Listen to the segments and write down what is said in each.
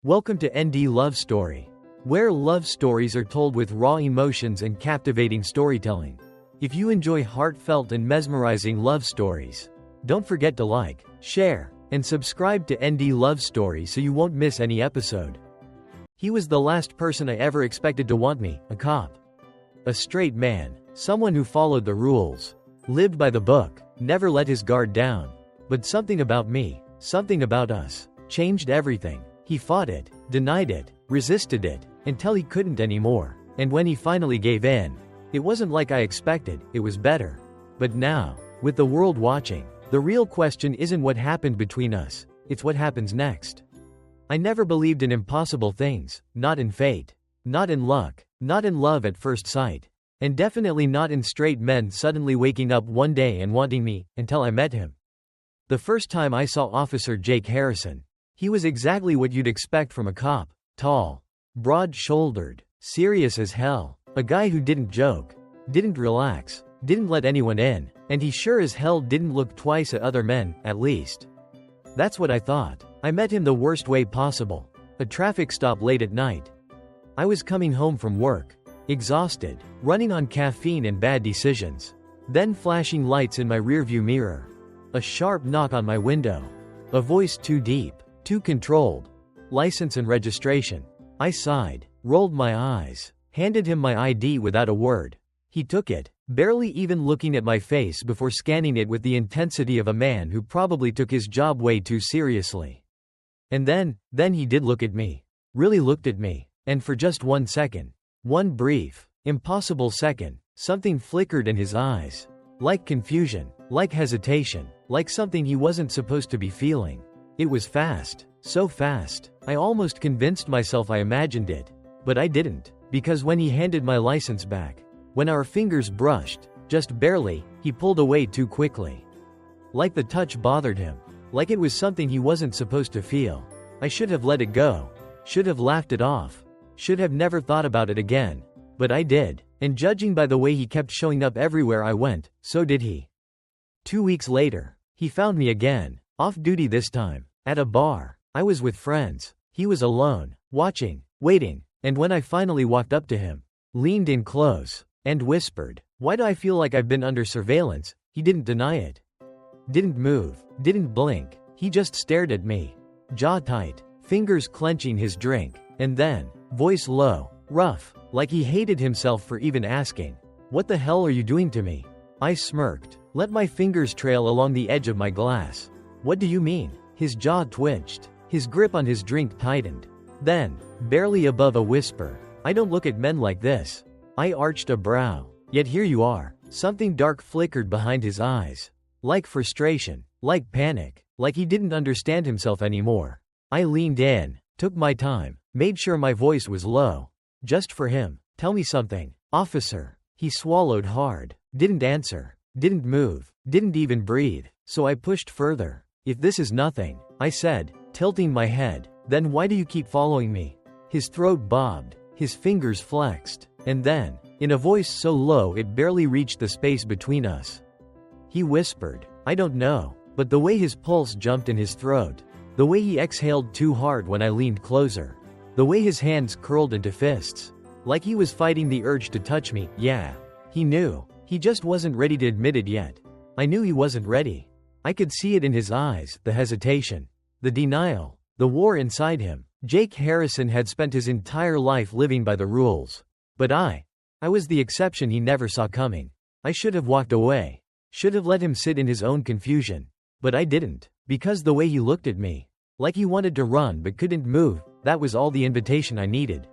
Welcome to ND Love Story, where love stories are told with raw emotions and captivating storytelling. If you enjoy heartfelt and mesmerizing love stories, don't forget to like, share, and subscribe to ND Love Story so you won't miss any episode. He was the last person I ever expected to want me, a cop. A straight man, someone who followed the rules, lived by the book, never let his guard down. But something about me, something about us, changed everything. He fought it, denied it, resisted it, until he couldn't anymore. And when he finally gave in, it wasn't like I expected, it was better. But now, with the world watching, the real question isn't what happened between us, it's what happens next. I never believed in impossible things, not in fate, not in luck, not in love at first sight, and definitely not in straight men suddenly waking up one day and wanting me, until I met him. The first time I saw Officer Jake Harrison, he was exactly what you'd expect from a cop: tall, broad-shouldered, serious as hell, a guy who didn't joke, didn't relax, didn't let anyone in, and he sure as hell didn't look twice at other men, at least. That's what I thought. I met him the worst way possible. A traffic stop late at night. I was coming home from work, exhausted, running on caffeine and bad decisions. Then flashing lights in my rearview mirror. A sharp knock on my window. A voice too deep, too controlled. License and registration. I sighed, rolled my eyes, handed him my ID without a word. He took it, barely even looking at my face before scanning it with the intensity of a man who probably took his job way too seriously. And then he did look at me. Really looked at me. And for just 1 second. One brief, impossible second, something flickered in his eyes. Like confusion, like hesitation, like something he wasn't supposed to be feeling. It was fast, so fast, I almost convinced myself I imagined it. But I didn't, because when he handed my license back, when our fingers brushed, just barely, he pulled away too quickly. Like the touch bothered him, like it was something he wasn't supposed to feel. I should have let it go, should have laughed it off, should have never thought about it again. But I did, and judging by the way he kept showing up everywhere I went, so did he. 2 weeks later, he found me again, off duty this time. At a bar. I was with friends. He was alone, watching, waiting, and when I finally walked up to him, leaned in close, and whispered, "Why do I feel like I've been under surveillance?" He didn't deny it. Didn't move, didn't blink, he just stared at me. Jaw tight, fingers clenching his drink, and then, voice low, rough, like he hated himself for even asking, "What the hell are you doing to me?" I smirked, let my fingers trail along the edge of my glass. "What do you mean?" His jaw twitched. His grip on his drink tightened. Then, barely above a whisper, "I don't look at men like this." I arched a brow. "Yet here you are." Something dark flickered behind his eyes. Like frustration, like panic, like he didn't understand himself anymore. I leaned in, took my time, made sure my voice was low. "Just for him. Tell me something, officer." He swallowed hard, didn't answer, didn't move, didn't even breathe, so I pushed further. "If this is nothing," I said, tilting my head, "then why do you keep following me?" His throat bobbed, his fingers flexed, and then, in a voice so low it barely reached the space between us, he whispered, "I don't know." But the way his pulse jumped in his throat, the way he exhaled too hard when I leaned closer, the way his hands curled into fists, like he was fighting the urge to touch me. Yeah, he knew. He just wasn't ready to admit it yet. I knew he wasn't ready. I could see it in his eyes, the hesitation, the denial, the war inside him. Jake Harrison had spent his entire life living by the rules. But I was the exception he never saw coming. I should have walked away. Should have let him sit in his own confusion. But I didn't. Because the way he looked at me, like he wanted to run but couldn't move, that was all the invitation I needed.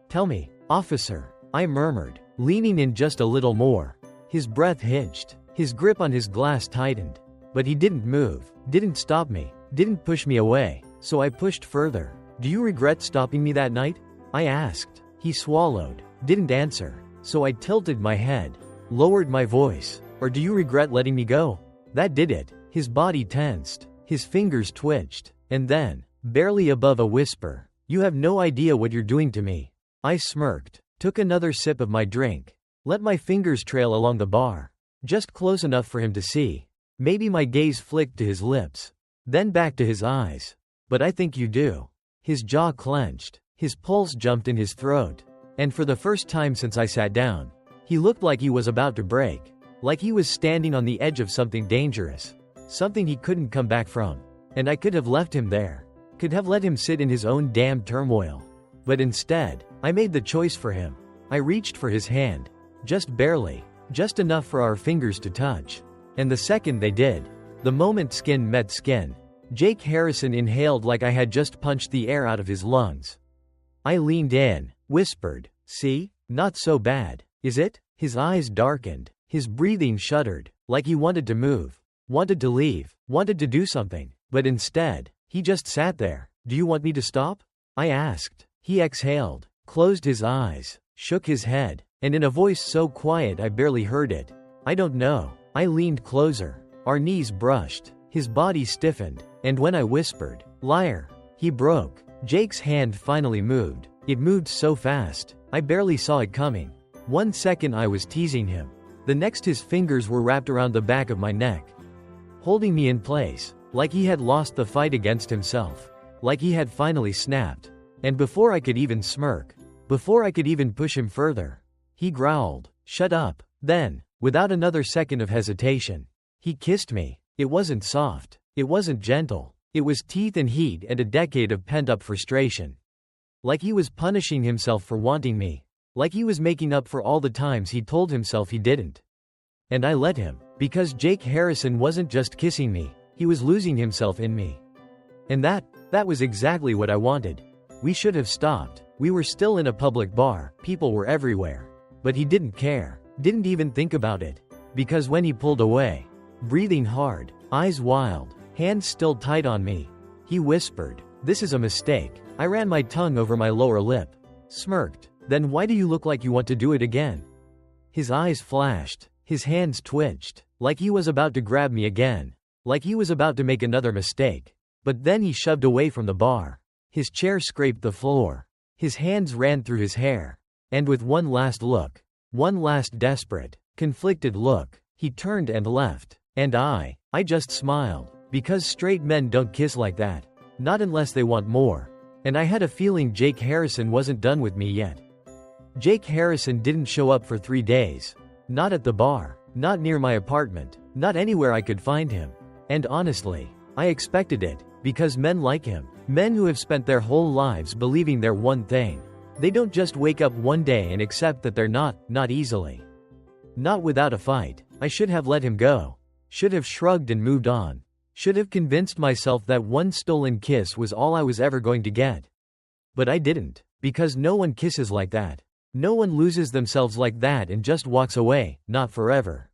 "Tell me, officer," I murmured, leaning in just a little more. His breath hitched. His grip on his glass tightened. But he didn't move, didn't stop me, didn't push me away, so I pushed further. "Do you regret stopping me that night?" I asked. He swallowed, didn't answer, so I tilted my head, lowered my voice. "Or do you regret letting me go?" That did it. His body tensed, his fingers twitched, and then, barely above a whisper, "You have no idea what you're doing to me." I smirked, took another sip of my drink, let my fingers trail along the bar, just close enough for him to see. Maybe my gaze flicked to his lips, then back to his eyes. "But I think you do." His jaw clenched. His pulse jumped in his throat. And for the first time since I sat down, he looked like he was about to break. Like he was standing on the edge of something dangerous. Something he couldn't come back from. And I could have left him there. Could have let him sit in his own damn turmoil. But instead, I made the choice for him. I reached for his hand. Just barely. Just enough for our fingers to touch. And the second they did, the moment skin met skin, Jake Harrison inhaled like I had just punched the air out of his lungs. I leaned in, whispered, "See? Not so bad, is it?" His eyes darkened. His breathing shuddered, like he wanted to move, wanted to leave, wanted to do something, but instead, he just sat there. "Do you want me to stop?" I asked. He exhaled, closed his eyes, shook his head, and in a voice so quiet I barely heard it, "I don't know." I leaned closer. Our knees brushed. His body stiffened, and when I whispered, "Liar," he broke. Jake's hand finally moved. It moved so fast, I barely saw it coming. 1 second I was teasing him. The next his fingers were wrapped around the back of my neck, holding me in place, like he had lost the fight against himself. Like he had finally snapped. And before I could even smirk, before I could even push him further, he growled, "Shut up." Then, without another second of hesitation, he kissed me. It wasn't soft. It wasn't gentle. It was teeth and heat and a decade of pent-up frustration. Like he was punishing himself for wanting me. Like he was making up for all the times he told himself he didn't. And I let him, because Jake Harrison wasn't just kissing me, he was losing himself in me. And that was exactly what I wanted. We should have stopped. We were still in a public bar, people were everywhere. But he didn't care, didn't even think about it. Because when he pulled away, breathing hard, eyes wild, hands still tight on me, he whispered, "This is a mistake." I ran my tongue over my lower lip, smirked. "Then why do you look like you want to do it again?" His eyes flashed, his hands twitched, like he was about to grab me again, like he was about to make another mistake. But then he shoved away from the bar. His chair scraped the floor. His hands ran through his hair. And with one last look, one last desperate, conflicted look, he turned and left. And I just smiled. Because straight men don't kiss like that. Not unless they want more. And I had a feeling Jake Harrison wasn't done with me yet. Jake Harrison didn't show up for 3 days. Not at the bar, not near my apartment, not anywhere I could find him. And honestly, I expected it, because men like him, men who have spent their whole lives believing they're one thing. They don't just wake up one day and accept that they're not easily. Not without a fight. I should have let him go. Should have shrugged and moved on. Should have convinced myself that one stolen kiss was all I was ever going to get. But I didn't, because no one kisses like that. No one loses themselves like that and just walks away, not forever.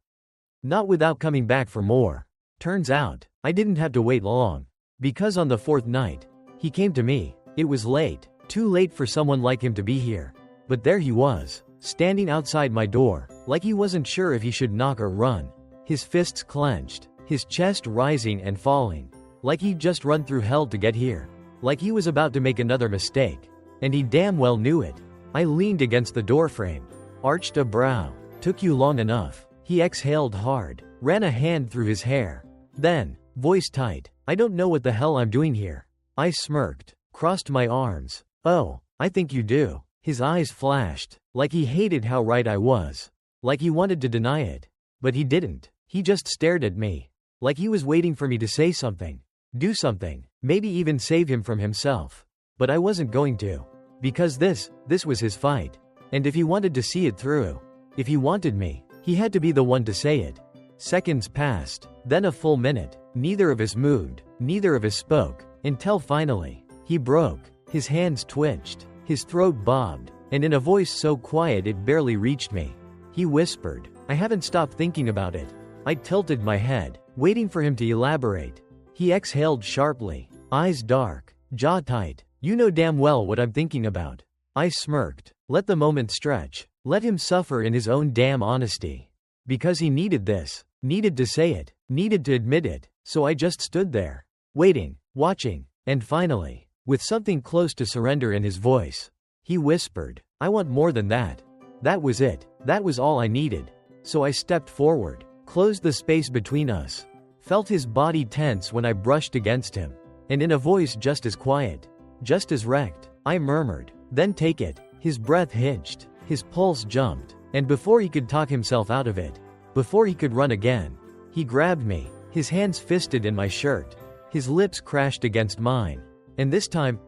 Not without coming back for more. Turns out, I didn't have to wait long. Because on the 4th night, he came to me. It was late, too late for someone like him to be here. But there he was, standing outside my door, like he wasn't sure if he should knock or run. His fists clenched, his chest rising and falling, like he'd just run through hell to get here. Like he was about to make another mistake. And he damn well knew it. I leaned against the doorframe, arched a brow. "Took you long enough." He exhaled hard, ran a hand through his hair. Then, voice tight, "I don't know what the hell I'm doing here." I smirked, crossed my arms. "Oh, I think you do." His eyes flashed, like he hated how right I was. Like he wanted to deny it. But he didn't. He just stared at me. Like he was waiting for me to say something. Do something. Maybe even save him from himself. But I wasn't going to. Because this was his fight. And if he wanted to see it through, if he wanted me, he had to be the one to say it. Seconds passed, then a full minute. Neither of us moved, neither of us spoke, until finally, he broke. His hands twitched, his throat bobbed, and in a voice so quiet it barely reached me, he whispered, "I haven't stopped thinking about it." I tilted my head, waiting for him to elaborate. He exhaled sharply, eyes dark, jaw tight. "You know damn well what I'm thinking about." I smirked. Let the moment stretch. Let him suffer in his own damn honesty. Because he needed this. Needed to say it. Needed to admit it. So I just stood there. Waiting. Watching. And finally, with something close to surrender in his voice, he whispered, "I want more than that." That was it. That was all I needed. So I stepped forward. Closed the space between us. Felt his body tense when I brushed against him. And in a voice just as quiet, just as wrecked, I murmured. Then take it. His breath hitched, his pulse jumped, and before he could talk himself out of it, before he could run again, he grabbed me, his hands fisted in my shirt. His lips crashed against mine. And this time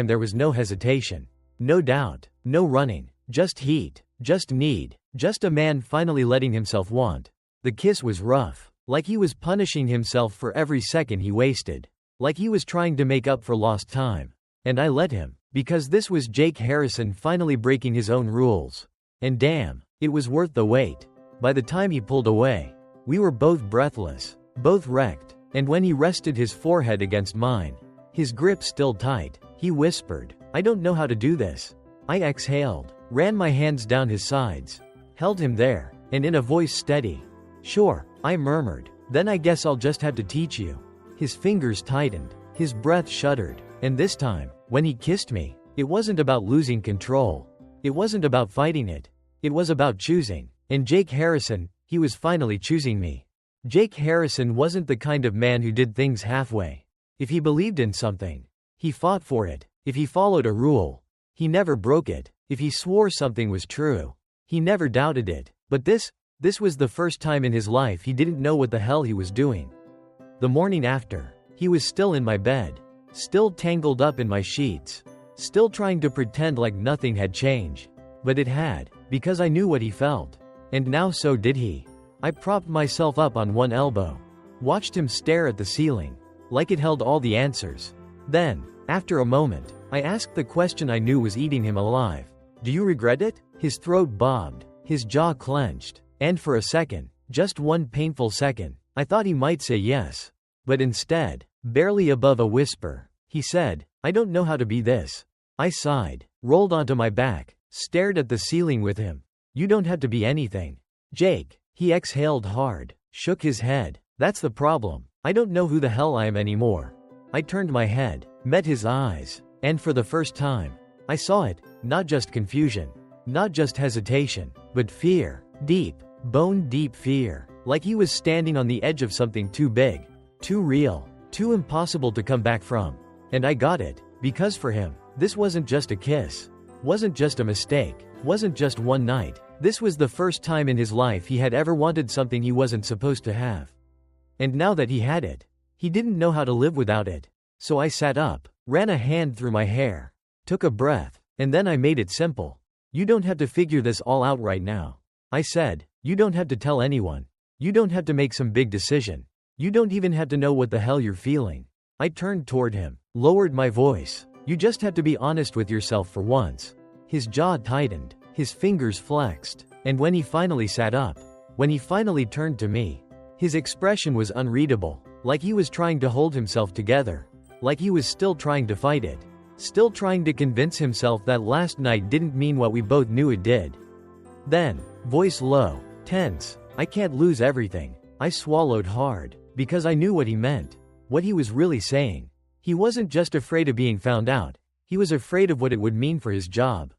there was no hesitation. No doubt, no running, just heat, just need, just a man finally letting himself want. The kiss was rough, like he was punishing himself for every second he wasted, like he was trying to make up for lost time. And I let him, because this was Jake Harrison finally breaking his own rules. And damn, it was worth the wait. By the time he pulled away, we were both breathless, both wrecked, and when he rested his forehead against mine, his grip still tight, he whispered, "I don't know how to do this." I exhaled, ran my hands down his sides, held him there, and in a voice steady, "Sure," I murmured, "then I guess I'll just have to teach you." His fingers tightened, his breath shuddered, and this time, when he kissed me, it wasn't about losing control. It wasn't about fighting it. It was about choosing. And Jake Harrison, he was finally choosing me. Jake Harrison wasn't the kind of man who did things halfway. If he believed in something, he fought for it. If he followed a rule, he never broke it. If he swore something was true, he never doubted it. But this was the first time in his life he didn't know what the hell he was doing. The morning after, he was still in my bed, still tangled up in my sheets, still trying to pretend like nothing had changed. But it had, because I knew what he felt. And now so did he. I propped myself up on one elbow, watched him stare at the ceiling, like it held all the answers. Then, after a moment, I asked the question I knew was eating him alive. "Do you regret it?" His throat bobbed, his jaw clenched, and for a second, just one painful second, I thought he might say yes. But instead, barely above a whisper, he said, "I don't know how to be this." I sighed, rolled onto my back, stared at the ceiling with him. "You don't have to be anything, Jake." He exhaled hard, shook his head. "That's the problem. I don't know who the hell I am anymore." I turned my head, met his eyes, and for the first time, I saw it, not just confusion, not just hesitation, but fear, deep, bone-deep fear, like he was standing on the edge of something too big, too real, too impossible to come back from. And I got it, because for him, this wasn't just a kiss, wasn't just a mistake, wasn't just one night. This was the first time in his life he had ever wanted something he wasn't supposed to have. And now that he had it, he didn't know how to live without it. So I sat up, ran a hand through my hair, took a breath, and then I made it simple. "You don't have to figure this all out right now," I said. "You don't have to tell anyone. You don't have to make some big decision. You don't even have to know what the hell you're feeling." I turned toward him, lowered my voice. "You just have to be honest with yourself for once." His jaw tightened, his fingers flexed, and when he finally sat up, when he finally turned to me, his expression was unreadable, like he was trying to hold himself together, like he was still trying to fight it, still trying to convince himself that last night didn't mean what we both knew it did. Then, voice low, tense, "I can't lose everything." I swallowed hard, because I knew what he meant, what he was really saying. He wasn't just afraid of being found out, he was afraid of what it would mean for his job,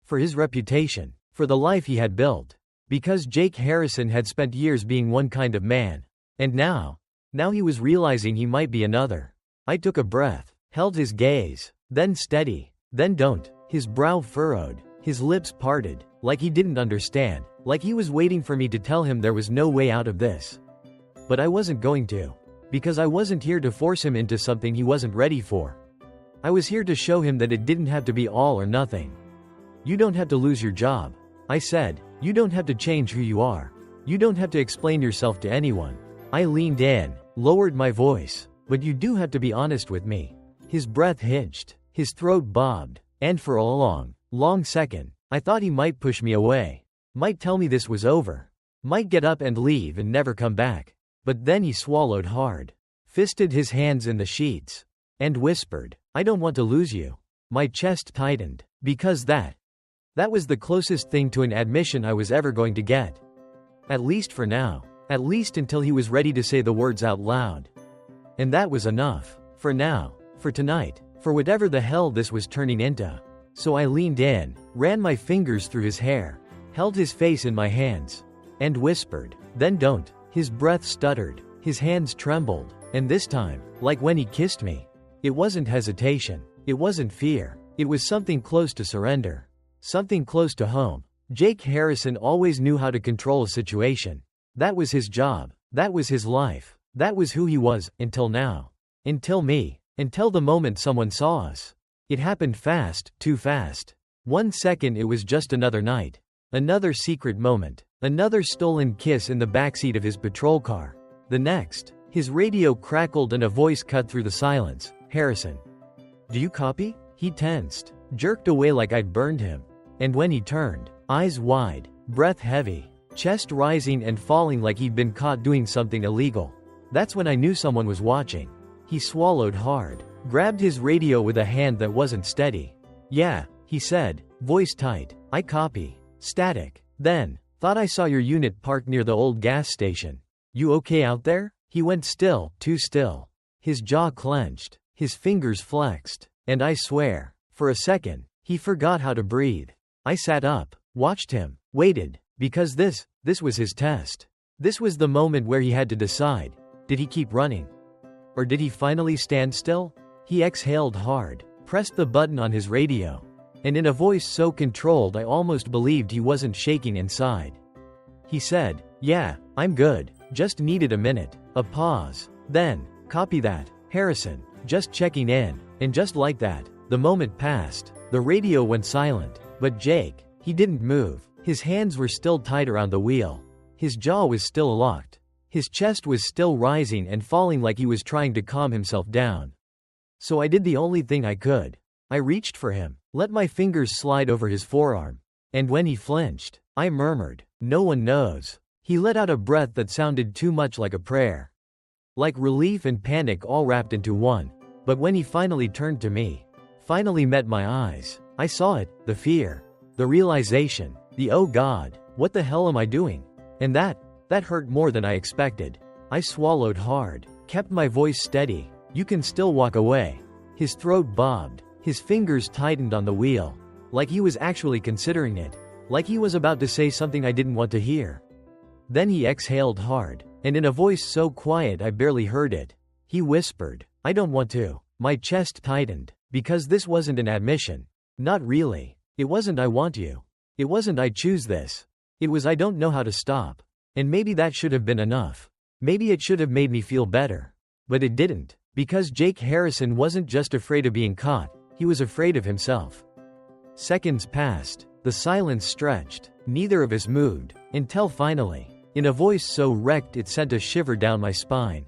for his reputation, for the life he had built. Because Jake Harrison had spent years being one kind of man. And now he was realizing he might be another. I took a breath, held his gaze, then steady, then don't. His brow furrowed, his lips parted, like he didn't understand, like he was waiting for me to tell him there was no way out of this. But I wasn't going to. Because I wasn't here to force him into something he wasn't ready for. I was here to show him that it didn't have to be all or nothing. "You don't have to lose your job," I said. "You don't have to change who you are. You don't have to explain yourself to anyone." I leaned in, lowered my voice. "But you do have to be honest with me." His breath hitched, his throat bobbed, and for a long second, I thought he might push me away, might tell me this was over, might get up and leave and never come back. But then he swallowed hard, fisted his hands in the sheets, and whispered, "I don't want to lose you." My chest tightened, because that was the closest thing to an admission I was ever going to get. At least for now. At least until he was ready to say the words out loud. And that was enough. For now. For tonight. For whatever the hell this was turning into. So I leaned in, ran my fingers through his hair, held his face in my hands, and whispered, "Then don't." His breath stuttered, his hands trembled, and this time, like when he kissed me, it wasn't hesitation. It wasn't fear. It was something close to surrender. Something close to home. Jake Harrison always knew how to control a situation. That was his job. That was his life. That was who he was, until now. Until me. Until the moment someone saw us. It happened fast, too fast. 1 second it was just another night. Another secret moment. Another stolen kiss in the backseat of his patrol car. The next, his radio crackled and a voice cut through the silence. Harrison. Do you copy? He tensed, jerked away like I'd burned him. And when he turned, eyes wide, breath heavy, chest rising and falling like he'd been caught doing something illegal. That's when I knew someone was watching. He swallowed hard, grabbed his radio with a hand that wasn't steady. Yeah, he said, voice tight. I copy. Static. Then, thought I saw your unit parked near the old gas station. You okay out there? He went still, too still. His jaw clenched, his fingers flexed, and I swear, for a second, he forgot how to breathe. I sat up, watched him, waited, because this was his test. This was the moment where he had to decide, did he keep running? Or did he finally stand still? He exhaled hard, pressed the button on his radio, and in a voice so controlled I almost believed he wasn't shaking inside. He said, yeah, I'm good, just needed a minute. A pause. Then, copy that, Harrison, just checking in. And just like that, the moment passed. The radio went silent. But Jake, he didn't move. His hands were still tight around the wheel. His jaw was still locked. His chest was still rising and falling like he was trying to calm himself down. So I did the only thing I could. I reached for him, let my fingers slide over his forearm. And when he flinched, I murmured, no one knows. He let out a breath that sounded too much like a prayer. Like relief and panic all wrapped into one. But when he finally turned to me, finally met my eyes, I saw it, the fear, the realization, the oh God, what the hell am I doing? And that hurt more than I expected. I swallowed hard, kept my voice steady. You can still walk away. His throat bobbed, his fingers tightened on the wheel, like he was actually considering it, like he was about to say something I didn't want to hear. Then he exhaled hard, and in a voice so quiet I barely heard it, he whispered, I don't want to. My chest tightened, because this wasn't an admission. Not really. It wasn't I want you. It wasn't I choose this. It was I don't know how to stop. And maybe that should have been enough. Maybe it should have made me feel better. But it didn't, because Jake Harrison wasn't just afraid of being caught, he was afraid of himself. Seconds passed, the silence stretched, neither of us moved, until finally, in a voice so wrecked it sent a shiver down my spine,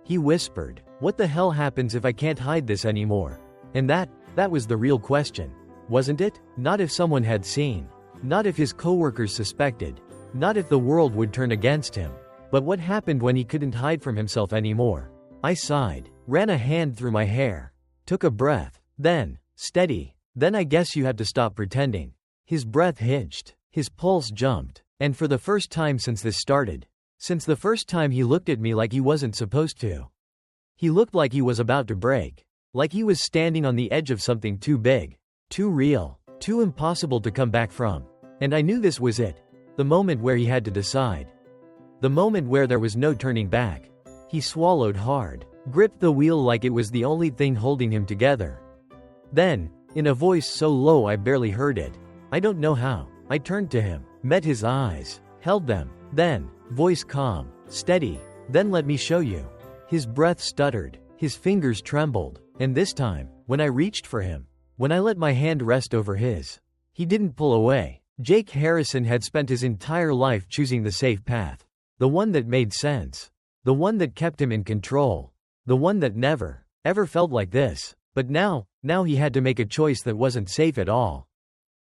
he whispered, what the hell happens if I can't hide this anymore? And that was the real question. Wasn't it? Not if someone had seen. Not if his coworkers suspected. Not if the world would turn against him. But what happened when he couldn't hide from himself anymore? I sighed, ran a hand through my hair, took a breath, then, steady, then I guess you had to stop pretending. His breath hitched, his pulse jumped, and for the first time since this started, since the first time he looked at me like he wasn't supposed to. He looked like he was about to break, like he was standing on the edge of something too big, too real, too impossible to come back from. And I knew this was it, the moment where he had to decide. The moment where there was no turning back. He swallowed hard, gripped the wheel like it was the only thing holding him together. Then, in a voice so low I barely heard it, I don't know how, I turned to him, met his eyes, held them, then, voice calm, steady, then let me show you. His breath stuttered, his fingers trembled, and this time, when I reached for him, when I let my hand rest over his, he didn't pull away. Jake Harrison had spent his entire life choosing the safe path. The one that made sense. The one that kept him in control. The one that never, ever felt like this. But now he had to make a choice that wasn't safe at all.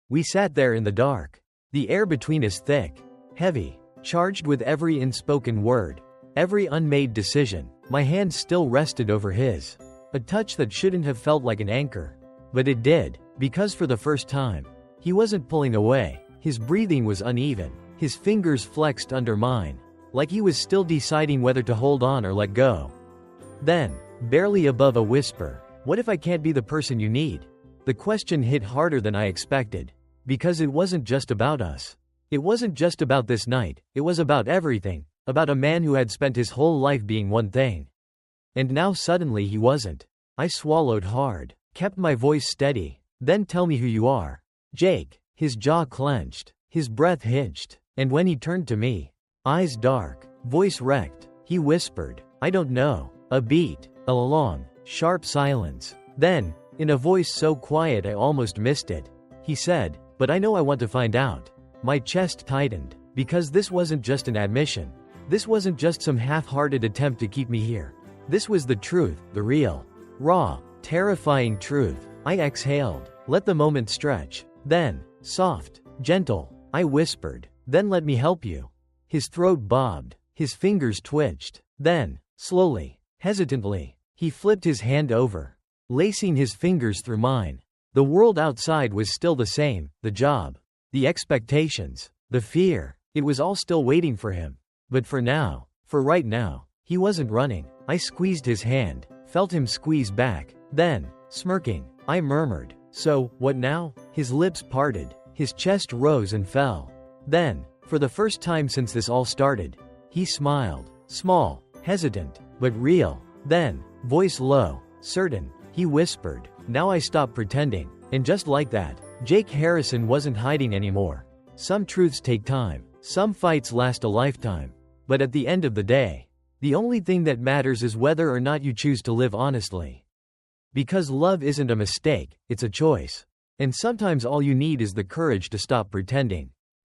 We sat there in the dark. The air between us thick, heavy, charged with every unspoken word, every unmade decision. My hand still rested over his. A touch that shouldn't have felt like an anchor. But it did, because for the first time, he wasn't pulling away. His breathing was uneven. His fingers flexed under mine, like he was still deciding whether to hold on or let go. Then, barely above a whisper, what if I can't be the person you need? The question hit harder than I expected. Because it wasn't just about us. It wasn't just about this night, it was about everything. About a man who had spent his whole life being one thing. And now suddenly he wasn't. I swallowed hard, kept my voice steady. Then tell me who you are. Jake. His jaw clenched. His breath hitched. And when he turned to me, eyes dark, voice wrecked, he whispered, I don't know. A beat. A long, sharp silence. Then, in a voice so quiet I almost missed it, he said, but I know I want to find out. My chest tightened, because this wasn't just an admission. This wasn't just some half-hearted attempt to keep me here. This was the truth, the real, raw, terrifying truth. I exhaled, let the moment stretch. Then, soft, gentle, I whispered, then let me help you. His throat bobbed, his fingers twitched. Then, slowly, hesitantly, he flipped his hand over, lacing his fingers through mine. The world outside was still the same, the job, the expectations, the fear. It was all still waiting for him. But for now, for right now, he wasn't running. I squeezed his hand, felt him squeeze back. Then, smirking, I murmured, so, what now? His lips parted, his chest rose and fell. Then, for the first time since this all started, he smiled, small, hesitant, but real. Then, voice low, certain, he whispered, now I stop pretending. And just like that, Jake Harrison wasn't hiding anymore. Some truths take time. Some fights last a lifetime. But at the end of the day, the only thing that matters is whether or not you choose to live honestly. Because love isn't a mistake, it's a choice. And sometimes all you need is the courage to stop pretending.